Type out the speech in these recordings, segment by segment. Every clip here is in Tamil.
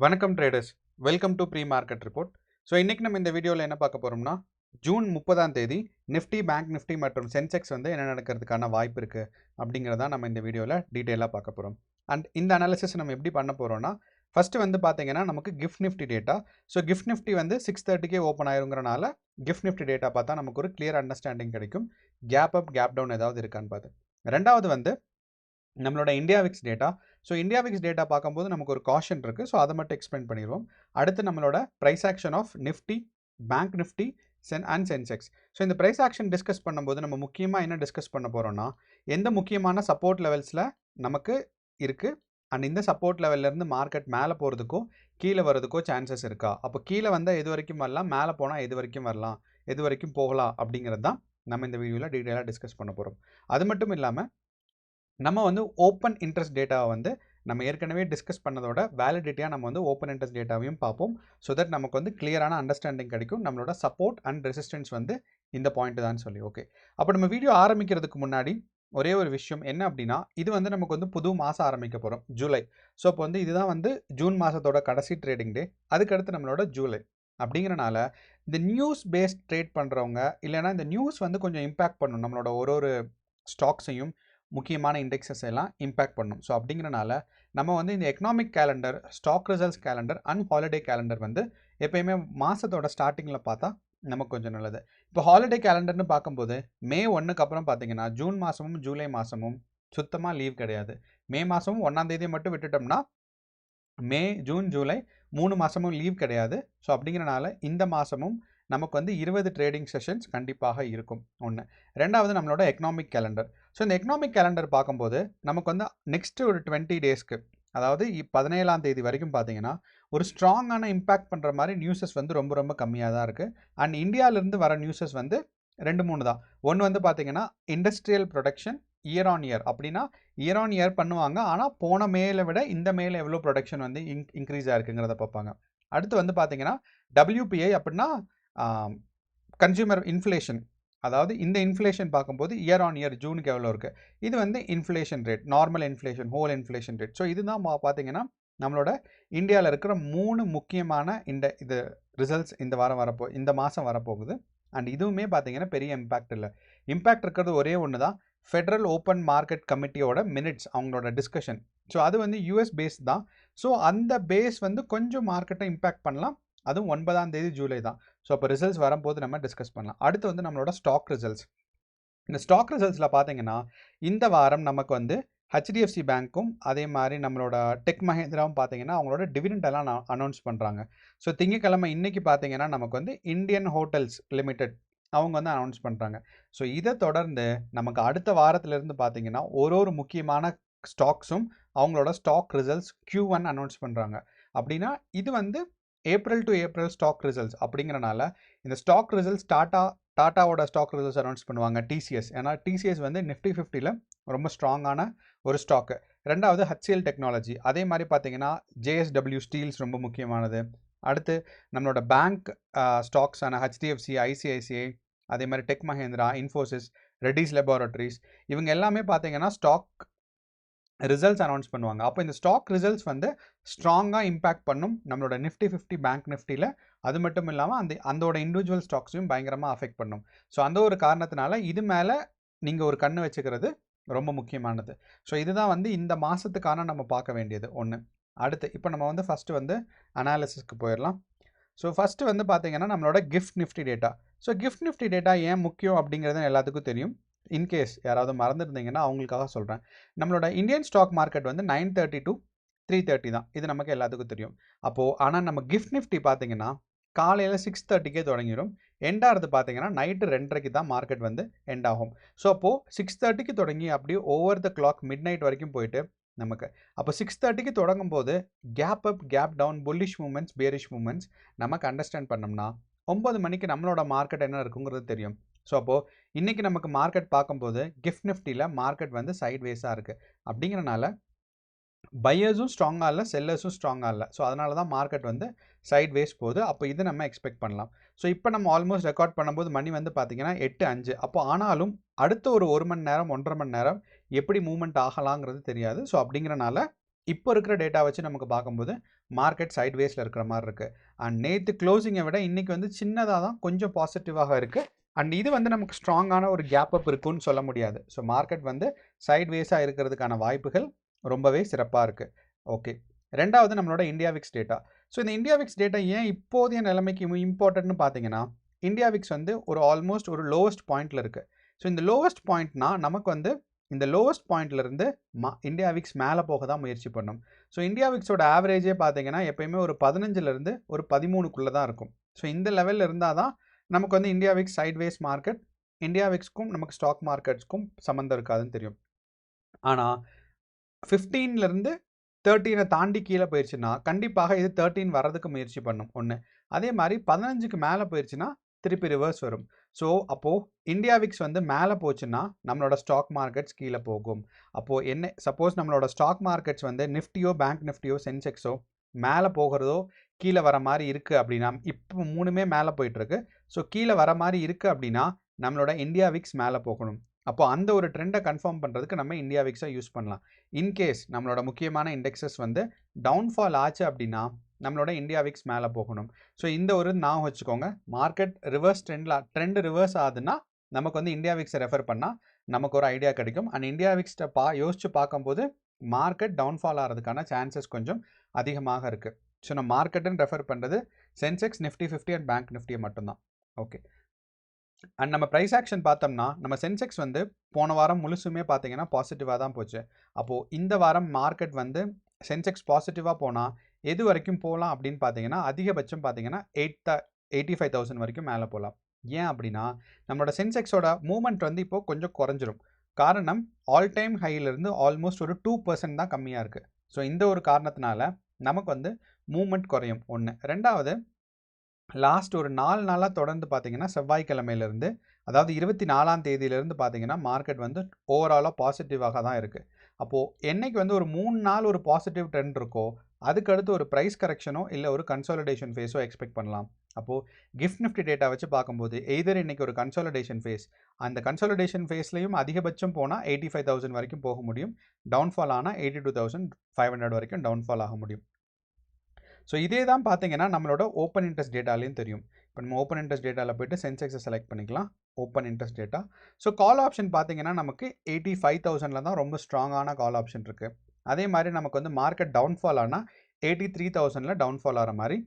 வணக்கம் traders, welcome to pre market report. So இன்றைக்கி நம்ம இந்த வீடியோவில் என்ன பார்க்க போகிறோம்னா, ஜூன் 30ஆம் தேதி நிஃப்டி, பேங்க் நிஃப்டி மற்றும் சென்செக்ஸ் வந்து என்ன நடக்கிறதுக்கான வாய்ப்பு இருக்குது அப்படிங்கிறத நம்ம இந்த வீடியோவில் டீட்டெயிலாக பார்க்க போகிறோம். அண்ட் இந்த அனாலிசிஸ் நம்ம எப்படி பண்ண போகிறோம்னா, ஃபஸ்ட்டு வந்து பார்த்தீங்கன்னா நமக்கு gift Nifty data. So gift Nifty வந்து 6:30க்கே ஓப்பன் ஆயிருங்கிறனால கிஃப்ட் நிஃப்டி டேட்டா பார்த்தா நமக்கு ஒரு கிளியர் அண்டர்ஸ்டாண்டிங் கிடைக்கும். கேப் அப், கேப் டவுன் ஏதாவது இருக்கான்னு பார்த்து. ரெண்டாவது வந்து நம்மளோட India Vicks data. So India Vicks data பார்க்கும்போது நமக்கு ஒரு காஷன் இருக்குது. ஸோ அதை மட்டும் எக்ஸ்பிளைன் பண்ணிடுவோம். அடுத்து நம்மளோட price action of Nifty, bank Nifty and Sensex. So இந்த ப்ரைஸ் ஆக்ஷன் டிஸ்கஸ் பண்ணும்போது நம்ம முக்கியமாக என்ன டிஸ்கஸ் பண்ண போகிறோம்னா, எந்த முக்கியமான சப்போர்ட் லெவல்ஸில் நமக்கு இருக்குது அண்ட் இந்த சப்போர்ட் லெவல்லேருந்து மார்க்கெட் மேலே போகிறதுக்கோ கீழே வரதுக்கோ சான்சஸ் இருக்கா. அப்போ கீழே வந்தால் எது வரைக்கும் வரலாம், மேலே போனால் எது வரைக்கும் வரலாம், எது வரைக்கும் போகலாம் அப்படிங்கிறது தான் நம்ம இந்த வீடியோவில் டீட்டெயிலாக டிஸ்கஸ் பண்ண போகிறோம். அது மட்டும் இல்லாமல் நம்ம வந்து ஓப்பன் இன்ட்ரெஸ்ட் டேட்டாவை வந்து நம்ம ஏற்கனவே டிஸ்கஸ் பண்ணதோட வேலிடிட்டியாக நம்ம வந்து ஓப்பன் இன்ட்ரெஸ்ட் டேட்டாவையும் பார்ப்போம். ஸோ தட் நமக்கு வந்து கிளியரான அண்டர்ஸ்டாண்டிங் கிடைக்கும் நம்மளோட சப்போர்ட் அண்ட் ரெசிஸ்டன்ஸ் வந்து இந்த பாயிண்ட் தான் சொல்லி. ஓகே, அப்போ நம்ம வீடியோ ஆரம்பிக்கிறதுக்கு முன்னாடி ஒரே ஒரு விஷயம் என்ன அப்படின்னா, இது வந்து நமக்கு வந்து புது மாதம் ஆரம்பிக்க போகிறோம், ஜூலை. ஸோ இப்போ வந்து இதுதான் வந்து ஜூன் மாதத்தோட கடைசி ட்ரேடிங் டே. அதுக்கடுத்து நம்மளோட ஜூலை அப்படிங்கிறனால இந்த நியூஸ் பேஸ்ட் ட்ரேட் பண்ணுறவங்க இல்லைனா இந்த நியூஸ் வந்து கொஞ்சம் இம்பேக்ட் பண்ணும் நம்மளோட ஒரு ஸ்டாக்ஸையும் முக்கியமான இண்டெக்ஸஸ் எல்லாம் இம்பேக்ட் பண்ணும். ஸோ அப்படிங்கிறனால நம்ம வந்து இந்த economic calendar, stock results calendar and holiday calendar வந்து எப்பயுமே மாதத்தோட ஸ்டார்டிங்கில் பார்த்தா நமக்கு கொஞ்சம் நல்லது. இப்போ ஹாலிடே கேலண்டர்னு பார்க்கும்போது மே 1க்கு அப்புறம் பார்த்தீங்கன்னா ஜூன் மாதமும் ஜூலை மாதமும் சுத்தமாக லீவ் கிடையாது. மே மாதமும் 1ஆம் தேதியை மட்டும் விட்டுட்டோம்னா மே, ஜூன், ஜூலை 3 மாதமும் லீவ் கிடையாது. ஸோ அப்படிங்கிறனால இந்த மாதமும் நமக்கு வந்து 20 ட்ரேடிங் செஷன்ஸ் கண்டிப்பாக இருக்கும். ஒன்று. ரெண்டாவது நம்மளோட எக்கனாமிக் கேலண்டர். ஸோ இந்த எக்கனாமிக் கேலண்டர் பார்க்கும்போது நமக்கு வந்து நெக்ஸ்ட்டு ஒரு 20 டேஸ்க்கு, அதாவது 17ஆம் தேதி வரைக்கும் பார்த்தீங்கன்னா ஒரு ஸ்ட்ராங்கான இம்பேக்ட் பண்ணுற மாதிரி நியூஸஸ் வந்து ரொம்ப ரொம்ப கம்மியாக தான் இருக்குது. அண்ட் இந்தியாவிலேருந்து வர நியூஸஸ் வந்து 2-3 தான். ஒன்று வந்து பார்த்தீங்கன்னா industrial production year on year, அப்படின்னா இயர் ஆன் இயர் பண்ணுவாங்க. ஆனால் போன மேல விட இந்த மேல எவ்வளோ ப்ரொடக்ஷன் வந்து இன்க்ரீஸ் ஆயிருக்குங்கிறத பார்ப்பாங்க. அடுத்து வந்து பார்த்தீங்கன்னா WPI அப்படின்னா கன்சியூமர் இன்ஃப்ளேஷன், அதாவது இந்த இன்ஃப்ளேஷன் பார்க்கும்போது இயர் ஆன் இயர் ஜூனுக்கு எவ்வளோ இருக்குது, இது வந்து inflation rate, normal inflation, whole inflation rate. So இதுதான் பார்த்தீங்கன்னா நம்மளோட இந்தியாவில் இருக்கிற 3 முக்கியமான இது ரிசல்ட்ஸ் இந்த மாதம் வரப்போகுது. அண்ட் இதுவுமே பார்த்தீங்கன்னா பெரிய இம்பேக்ட் இல்லை. இம்பேக்ட் இருக்கிறது ஒரே ஒன்று தான், ஃபெடரல் ஓப்பன் மார்க்கெட் கமிட்டியோட மினிட்ஸ், அவங்களோட டிஸ்கஷன். ஸோ அது வந்து யூஎஸ் பேஸ் தான். ஸோ அந்த பேஸ் வந்து கொஞ்சம் மார்க்கெட்டை இம்பேக்ட் பண்ணலாம். அதுவும் 9ஆம் தேதி ஜூலை தான். ஸோ அப்போ ரிசல்ட்ஸ் வரும்போது நம்ம டிஸ்கஸ் பண்ணலாம். அடுத்து வந்து நம்மளோட ஸ்டாக் ரிசல்ட்ஸ். இந்த ஸ்டாக் ரிசல்ட்ஸில் பார்த்தீங்கன்னா இந்த வாரம் நமக்கு வந்து HDFC பேங்க்கும் அதே மாதிரி நம்மளோட டெக் மஹேந்திராவும் பார்த்தீங்கன்னா அவங்களோட டிவிடெண்ட் எல்லாம் அனௌன்ஸ் பண்ணுறாங்க. ஸோ திங்கக்கிழமை இன்னைக்கு பார்த்தீங்கன்னா நமக்கு வந்து இந்தியன் ஹோட்டல்ஸ் லிமிடெட் அவங்க வந்து அனௌன்ஸ் பண்ணுறாங்க. ஸோ இதை தொடர்ந்து நமக்கு அடுத்த வாரத்திலிருந்து பார்த்தீங்கன்னா ஒரு முக்கியமான ஸ்டாக்ஸும் அவங்களோட ஸ்டாக் ரிசல்ட்ஸ் Q1 அனௌன்ஸ் பண்ணுறாங்க. அப்படின்னா இது வந்து April to April stock results அப்படிங்கிறனால இந்த ஸ்டாக் ரிசல்ட்ஸ் டாட்டாவோட ஸ்டாக் ரிசல்ட்ஸ் அனௌன்ஸ் பண்ணுவாங்க. TCS, ஏன்னா TCS வந்து நிஃப்டி 50ல் ரொம்ப ஸ்ட்ராங்கான ஒரு ஸ்டாக்கு. ரெண்டாவது HCL டெக்னாலஜி, அதே மாதிரி பார்த்தீங்கன்னா JSW ஸ்டீல்ஸ் ரொம்ப முக்கியமானது. அடுத்து நம்மளோட பேங்க் ஸ்டாக்ஸான HDFC, ICICI, அதே மாதிரி டெக் மஹேந்திரா, இன்ஃபோசிஸ், ரெட்டிஸ் லெபார்டரிஸ், இவங்க எல்லாமே பார்த்தீங்கன்னா ஸ்டாக் ரிசல்ட்ஸ் அனௌன்ஸ் பண்ணுவாங்க. அப்போ இந்த ஸ்டாக் ரிசல்ட்ஸ் வந்து ஸ்ட்ராங்காக இம்பேக்ட் பண்ணும் நம்மளோட நிஃப்டி 50, பேங்க் நிஃப்டியில். அது மட்டும் இல்லாமல் அதோட இண்டிவிஜுவல் ஸ்டாக்ஸையும் பயங்கரமாக அஃபெக்ட் பண்ணும். ஸோ அந்த ஒரு காரணத்தினால இது மேலே நீங்கள் ஒரு கண்ணு வச்சுக்கிறது ரொம்ப முக்கியமானது. ஸோ இதுதான் வந்து இந்த மாதத்துக்கான நம்ம பார்க்க வேண்டியது ஒன்று. அடுத்து இப்போ நம்ம வந்து ஃபஸ்ட்டு வந்து அனாலிசிஸ்க்கு போயிடலாம். ஸோ ஃபஸ்ட்டு வந்து பார்த்தீங்கன்னா நம்மளோட gift Nifty data. So gift Nifty data ஏன் முக்கியம் அப்படிங்கிறது எல்லாத்துக்கும் தெரியும். இன்கேஸ் யாராவது மறந்துருந்தீங்கன்னா அவங்களுக்காக சொல்கிறேன். நம்மளோட இந்தியன் ஸ்டாக் மார்க்கெட் வந்து 9:30 to 3:30 தான். இது நமக்கு எல்லாத்துக்கும் தெரியும். அப்போது ஆனால் நம்ம கிஃப்ட் நிஃப்டி பார்த்தீங்கன்னா காலையில் 6:30க்கே தொடங்கிடும். எண்டாகிறது பார்த்தீங்கன்னா நைட்டு 2:30க்கு தான் மார்க்கெட் வந்து எண்ட் ஆகும். ஸோ அப்போது 6:30க்கு தொடங்கி அப்படியே over the clock midnight வரைக்கும் போயிட்டு நமக்கு அப்போ 6:30க்கு தொடங்கும் போது gap up, gap down, bullish moments, bearish moments நமக்கு அண்டர்ஸ்டாண்ட் பண்ணோம்னா 9 மணிக்கு நம்மளோட மார்க்கெட் என்ன இருக்குங்கிறது தெரியும். ஸோ அப்போது இன்றைக்கி நமக்கு மார்க்கெட் பார்க்கும்போது கிஃப்ட் நிஃப்டியில் மார்க்கெட் வந்து சைட் வேஸாக இருக்குது. அப்படிங்கிறனால பையர்ஸும் ஸ்ட்ராங்காக இல்லை, செல்லர்ஸும் ஸ்ட்ராங்காக இல்லை. ஸோ அதனால தான் மார்க்கெட் வந்து சைட் வேஸ் போகுது. அப்போ இது நம்ம எக்ஸ்பெக்ட் பண்ணலாம். ஸோ இப்போ நம்ம ஆல்மோஸ்ட் ரெக்கார்ட் பண்ணும்போது மணி வந்து பார்த்தீங்கன்னா 8:05. அப்போ ஆனாலும் அடுத்த ஒரு 1 மணி நேரம், 1.5 மணி நேரம் எப்படி மூவ்மெண்ட் ஆகலாங்கிறது தெரியாது. ஸோ அப்படிங்கிறனால இப்போ இருக்கிற டேட்டா வச்சு நமக்கு பார்க்கும்போது மார்க்கெட் சைட்வேஸில் இருக்கிற மாதிரி இருக்குது. அண்ட் நேற்று க்ளோசிங்கை விட இன்றைக்கி வந்து சின்னதாக தான் கொஞ்சம் பாசிட்டிவாக இருக்குது. அண்ட் இது வந்து நமக்கு ஸ்ட்ராங்கான ஒரு கேப் அப் இருக்குன்னு சொல்ல முடியாது. ஸோ மார்க்கெட் வந்து சைட்வேஸாக இருக்கிறதுக்கான வாய்ப்புகள் ரொம்பவே சிறப்பாக இருக்குது. ஓகே, ரெண்டாவது நம்மளோட இந்தியா விக்ஸ் டேட்டா. ஸோ இந்த இந்தியா விக்ஸ் டேட்டா ஏன் இப்போதைய நிலைமைக்கு இம்பார்ட்டன்ட்னு பார்த்தீங்கன்னா, இந்தியா விக்ஸ் வந்து ஒரு ஆல்மோஸ்ட் ஒரு லோவஸ்ட் பாயிண்டில் இருக்குது. ஸோ இந்த லோவஸ்ட் பாயிண்ட்னா நமக்கு வந்து இந்த லோவஸ்ட் பாயிண்ட்லேருந்து இந்தியா விக்ஸ் மேலே போக தான் முயற்சி பண்ணும். ஸோ இந்தியா விக்ஸோட ஆவரேஜே பார்த்தீங்கன்னா எப்பயுமே ஒரு 15லேருந்து ஒரு 13க்குள்ளே தான் இருக்கும். ஸோ இந்த லெவலில் இருந்தால் தான் நமக்கு வந்து India VIX sideways market, India விக்ஸ்க்கும் நமக்கு ஸ்டாக் மார்க்கெட்ஸ்க்கும் சம்மந்தம் இருக்காதுன்னு தெரியும். ஆனால் 15லேருந்து 13 தாண்டி கீழே போயிடுச்சுன்னா கண்டிப்பாக இது 13 வர்றதுக்கு முயற்சி பண்ணும் ஒன்று. அதே மாதிரி 15க்கு மேலே போயிடுச்சுன்னா திருப்பி ரிவர்ஸ் வரும். ஸோ அப்போது இந்தியா விக்ஸ் வந்து மேலே போச்சுன்னா நம்மளோட ஸ்டாக் மார்க்கெட்ஸ் கீழே போகும். அப்போது என்ன சப்போஸ் நம்மளோட ஸ்டாக் மார்க்கெட்ஸ் வந்து நிஃப்டியோ பேங்க் நிஃப்டியோ சென்செக்ஸோ மேலே போகிறதோ கீழே வர மாதிரி இருக்குது அப்படின்னா, இப்போ மூணுமே மேலே போயிட்டுருக்கு. ஸோ கீழே வர மாதிரி இருக்குது அப்படின்னா நம்மளோட இந்தியா விக்ஸ் மேலே போகணும். அப்போ அந்த ஒரு ட்ரெண்டை கன்ஃபார்ம் பண்ணுறதுக்கு நம்ம இந்தியா விக்ஸை யூஸ் பண்ணலாம். இன்கேஸ் நம்மளோட முக்கியமான இண்டெக்ஸஸ் வந்து டவுன்ஃபால் ஆச்சு அப்படின்னா நம்மளோட இந்தியா விக்ஸ் மேலே போகணும். ஸோ இந்த ஒரு ஞாபகம் வச்சுக்கோங்க. மார்க்கெட் ரிவர்ஸ் ட்ரெண்ட் ரிவர்ஸ் ஆகுதுன்னா நமக்கு வந்து இந்தியா விக்ஸை ரெஃபர் பண்ணால் நமக்கு ஒரு ஐடியா கிடைக்கும். அண்ட் இந்தியா விக்ஸ்ட்டை யோசிச்சு பார்க்கும்போது மார்க்கெட் டவுன்ஃபால் ஆகிறதுக்கான சான்சஸ் கொஞ்சம் அதிகமாக இருக்குது. ஸோ நம்ம மார்க்கெட்டுன்னு ரெஃபர் பண்ணுறது சென்செக்ஸ், நிஃப்டி 50 அண்ட் பேங்க் நிஃப்டியை மட்டும்தான். ஓகே, அண்ட் நம்ம ப்ரைஸ் ஆக்ஷன் பார்த்தோம்னா நம்ம சென்செக்ஸ் வந்து போன வாரம் முழுசுமே பார்த்தீங்கன்னா பாசிட்டிவாக தான் போச்சு. அப்போது இந்த வாரம் மார்க்கெட் வந்து சென்செக்ஸ் பாசிட்டிவாக போனால் எது வரைக்கும் போகலாம் அப்படின்னு பார்த்தீங்கன்னா அதிகபட்சம் பார்த்தீங்கன்னா 85,000 வரைக்கும் மேலே போகலாம். ஏன் அப்படின்னா நம்மளோட சென்செக்ஸோட மூவ்மெண்ட் வந்து இப்போது கொஞ்சம் குறைஞ்சிரும். காரணம் ஆல் டைம் ஹையிலிருந்து ஆல்மோஸ்ட் ஒரு 2% தான் கம்மியாக இருக்குது. ஸோ இந்த ஒரு காரணத்தினால நமக்கு வந்து மூவ்மெண்ட் குறையும் ஒன்று. ரெண்டாவது, லாஸ்ட் ஒரு 4 நாளாக தொடர்ந்து பார்த்தீங்கன்னா செவ்வாய்க்கிழமையிலேருந்து, அதாவது 24ஆம் தேதியிலேருந்து பார்த்தீங்கன்னா மார்க்கெட் வந்து ஓவராலாக பாசிட்டிவாக தான் இருக்குது. அப்போது என்னைக்கு வந்து ஒரு 3 நாள் ஒரு பாசிட்டிவ் ட்ரெண்ட் இருக்கோ அதுக்கடுத்து ஒரு ப்ரைஸ் கரெக்ஷனோ இல்லை ஒரு கன்சாலிடேஷன் ஃபேஸோ எக்ஸ்பெக்ட் பண்ணலாம். அப்போது கிஃப்ட் நிஃப்டி டேட்டா வச்சு பார்க்கும்போது எய்தர் இன்றைக்கி ஒரு கன்சாலிடேஷன் ஃபேஸ், அந்த கன்சாலிடேஷன் ஃபேஸ்லையும் அதிகபட்சம் போனால் 85,000 வரைக்கும் போக முடியும். டவுன்ஃபால் ஆனால் 82,500 வரைக்கும் டவுன்ஃபால் ஆக முடியும். ஸோ இதே தான் பார்த்தீங்கன்னா நம்மளோட ஓப்பன் இன்ட்ரெஸ்ட் டேட்டாலையும் தெரியும். இப்போ நம்ம ஓப்பன் இன்ட்ரெஸ்ட் டேட்டாவில் போய்ட்டு சென்செக்ஸை செலக்ட் பண்ணிக்கலாம். Open interest data. So call option பார்த்தீங்கன்னா நமக்கு 85,000 தான் ரொம்ப ஸ்ட்ராங்கான கால் ஆப்ஷன் இருக்குது. அதே மாதிரி நமக்கு வந்து மார்க்கெட் டவுன்ஃபால் ஆனால் 83,000 டவுன்ஃபால் ஆகிற மாதிரி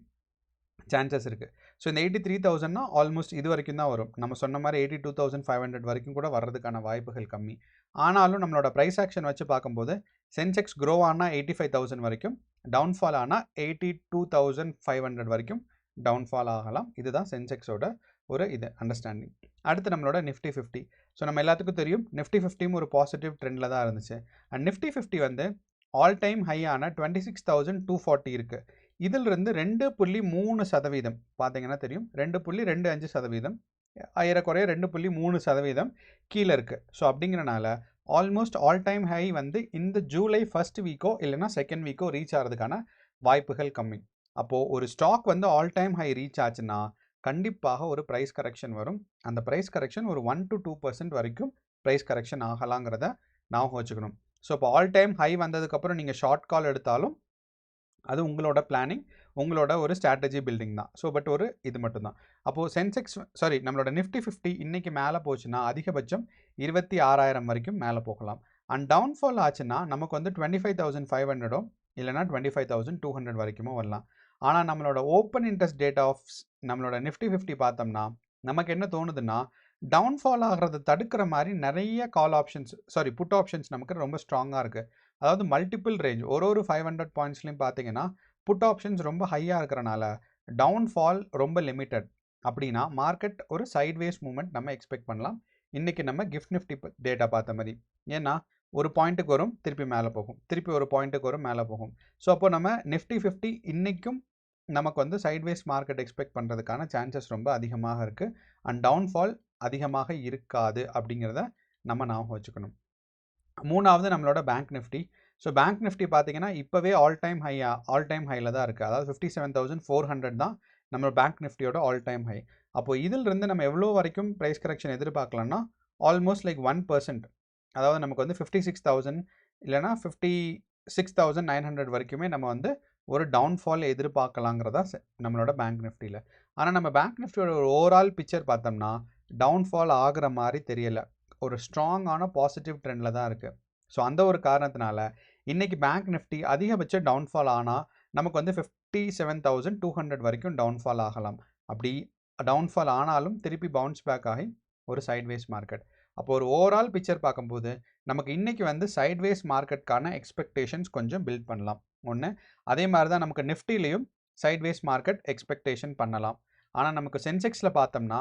சான்சஸ் இருக்குது. ஸோ இந்த 83,000 ஆல்மோஸ்ட் இது வரைக்கும் தான் வரும். நம்ம சொன்ன மாதிரி 82,500 வரைக்கும் கூட வர்றதுக்கான வாய்ப்புகள் கம்மி. ஆனாலும் நம்மளோட ப்ரைஸ் ஆக்ஷன் வச்சு பார்க்கும்போது சென்செக்ஸ் க்ரோ ஆனால் 85,000 வரைக்கும், டவுன்ஃபால் ஆனால் 82,500 வரைக்கும் டவுன்ஃபால் ஆகலாம். இதுதான் சென்செக்ஸோட ஒரு அண்டர்ஸ்டாண்டிங். அடுத்து நம்மளோட நிஃப்டி 50. ஸோ நம்ம எல்லாத்துக்கும் தெரியும் நிஃப்டி 50 ஒரு பாசிட்டிவ் ட்ரெண்டில் தான் இருந்துச்சு. அண்ட் நிஃப்டி 50 வந்து ஆல் டைம் ஹையான 26,240 இருக்குது. இதிலிருந்து 2.3% பார்த்தீங்கன்னா தெரியும், 2.25%, ஏறக்குறைய 2.3% கீழே இருக்குது. ஸோ அப்படிங்கிறனால ஆல்மோஸ்ட் ஆல் டைம் ஹை வந்து இந்த ஜூலை ஃபர்ஸ்ட் வீக்கோ இல்லைனா செகண்ட் வீக்கோ ரீச் ஆகிறதுக்கான வாய்ப்புகள் கம்மி. அப்போது ஒரு ஸ்டாக் வந்து ஆல் டைம் ஹை ரீச் ஆச்சுன்னா கண்டிப்பாக ஒரு ப்ரைஸ் கரெக்ஷன் வரும். அந்த ப்ரைஸ் கரெக்ஷன் ஒரு 1 to 2% வரைக்கும் ப்ரைஸ் கரெக்ஷன் ஆகலாங்கிறத ஞாபகம் வச்சுக்கணும். ஸோ இப்போ ஆல் டைம் ஹை வந்ததுக்கப்புறம் நீங்கள் ஷார்ட் கால் எடுத்தாலும் அது உங்களோட பிளானிங், உங்களோட ஒரு ஸ்ட்ராட்டஜி பில்டிங் தான். ஸோ பட் ஒரு இது மட்டும்தான். அப்போது சென்செக்ஸ் நம்மளோட நிஃப்டி 50 இன்றைக்கி மேலே போச்சுன்னா அதிகபட்சம் 26,000 வரைக்கும் மேலே போகலாம். அண்ட் டவுன்ஃபால் ஆச்சுன்னா நமக்கு வந்து 25,500 இல்லைனா 25,200 வரைக்குமோ வரலாம். ஆனால் நம்மளோட ஓப்பன் இன்ட்ரெஸ்ட் டேட்டா ஆஃப் நம்மளோட நிஃப்டி 50 பார்த்தோம்னா நமக்கு என்ன தோணுதுன்னா டவுன்ஃபால் ஆகிறத தடுக்கிற மாதிரி நிறைய கால் ஆப்ஷன்ஸ் புட் ஆப்ஷன்ஸ் நமக்கு ரொம்ப ஸ்ட்ராங்காக இருக்குது. அதாவது மல்டிபிள் ரேஞ்ச் ஒரு 500 பாயிண்ட்ஸ்லையும் பார்த்தீங்கன்னா புட் ஆப்ஷன்ஸ் ரொம்ப ஹையாக இருக்கிறனால டவுன்ஃபால் ரொம்ப லிமிட்டட். அப்படின்னா மார்க்கெட் ஒரு சைட்வேஸ் மூவ்மெண்ட் நம்ம எக்ஸ்பெக்ட் பண்ணலாம். இன்றைக்கி நம்ம கிஃப்ட் நிஃப்டி டேட்டா பார்த்த மாதிரி, ஏன்னா ஒரு பாயிண்ட்டுக்கு வரும் திருப்பி மேலே போகும், திருப்பி ஒரு பாயிண்ட்டுக்கு வரும் மேலே போகும். ஸோ அப்போ நம்ம நிஃப்டி 50 இன்றைக்கும் நமக்கு வந்து சைட்வேஸ் மார்க்கெட் எக்ஸ்பெக்ட் பண்ணுறதுக்கான சான்சஸ் ரொம்ப அதிகமாக இருக்குது. அண்ட் டவுன்ஃபால் அதிகமாக இருக்காது அப்படிங்கிறத நம்ம ஞாபகம் வச்சுக்கணும். மூணாவது நம்மளோட bank Nifty. So bank Nifty பார்த்தீங்கன்னா இப்போவே ஆல் டைம் ஹையில் தான் இருக்குது. அதாவது 57,400 தான் நம்ம பேங்க் நிஃப்டியோட ஆல் டைம் ஹை. அப்போது இதிலிருந்து நம்ம எவ்வளோ வரைக்கும் ப்ரைஸ் கரெக்ஷன் எதிர்பார்க்கலாம்னா ஆல்மோஸ்ட் லைக் 1%. அதாவது நமக்கு வந்து 56,000 இல்லைனா 6900 வரைக்குமே நம்ம வந்து ஒரு டவுன்ஃபால் எதிர்பார்க்கலாங்கிறதா நம்மளோட பேங்க் நிஃப்டியில். ஆனால் நம்ம பேங்க் நிஃப்டியோட ஒரு ஓவரால் பிக்சர் பார்த்தோம்னா டவுன்ஃபால் ஆகிற மாதிரி தெரியல. ஒரு ஸ்ட்ராங்கான பாசிட்டிவ் ட்ரெண்டில் தான் இருக்குது. ஸோ அந்த ஒரு காரணத்தினால இன்றைக்கி பேங்க் நிஃப்டி அதிகபட்ச டவுன்ஃபால் ஆனால் நமக்கு வந்து 57,200 வரைக்கும் டவுன்ஃபால் ஆகலாம். அப்படி டவுன்ஃபால் ஆனாலும் திருப்பி பவுன்ஸ் பேக் ஆகி ஒரு சைட்வேஸ் மார்க்கெட். அப்போ ஒரு ஓவரால் பிக்சர் பார்க்கும்போது நமக்கு இன்றைக்கி வந்து சைட்வேஸ் மார்க்கெட்கான எக்ஸ்பெக்டேஷன்ஸ் கொஞ்சம் பில்ட் பண்ணலாம் ஒன்று. அதே மாதிரி தான் நமக்கு நிஃப்டிலையும் சைட்வேஸ் மார்க்கெட் எக்ஸ்பெக்டேஷன் பண்ணலாம். ஆனால் நமக்கு சென்செக்ஸில் பார்த்தோம்னா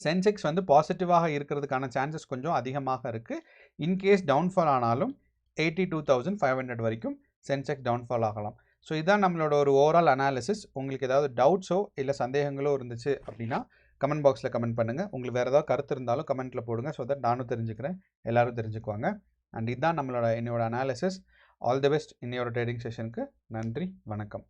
சென்செக்ஸ் வந்து பாசிட்டிவாக இருக்கிறதுக்கான சான்சஸ் கொஞ்சம் அதிகமாக இருக்குது. இன்கேஸ் டவுன்ஃபால் ஆனாலும் 82,500 வரைக்கும் சென்செக்ஸ் டவுன்ஃபால் ஆகலாம். ஸோ இதுதான் நம்மளோட ஒரு ஓவரால் அனாலிசிஸ். உங்களுக்கு ஏதாவது டவுட்ஸோ இல்லை சந்தேகங்களோ இருந்துச்சு அப்படின்னா கமெண்ட் பாக்ஸில் கமெண்ட் பண்ணுங்கள். உங்களுக்கு வேறு ஏதாவது கருத்து இருந்தாலும் கமெண்ட்டில் போடுங்க. ஸோ தட் நானும் தெரிஞ்சுக்கிறேன், எல்லோரும் தெரிஞ்சுக்குவாங்க. அண்ட் இதுதான் என்னோட அனாலிசிஸ். ஆல் தி பெஸ்ட் இன்னையோட ட்ரேடிங் செஷனுக்கு. நன்றி, வணக்கம்.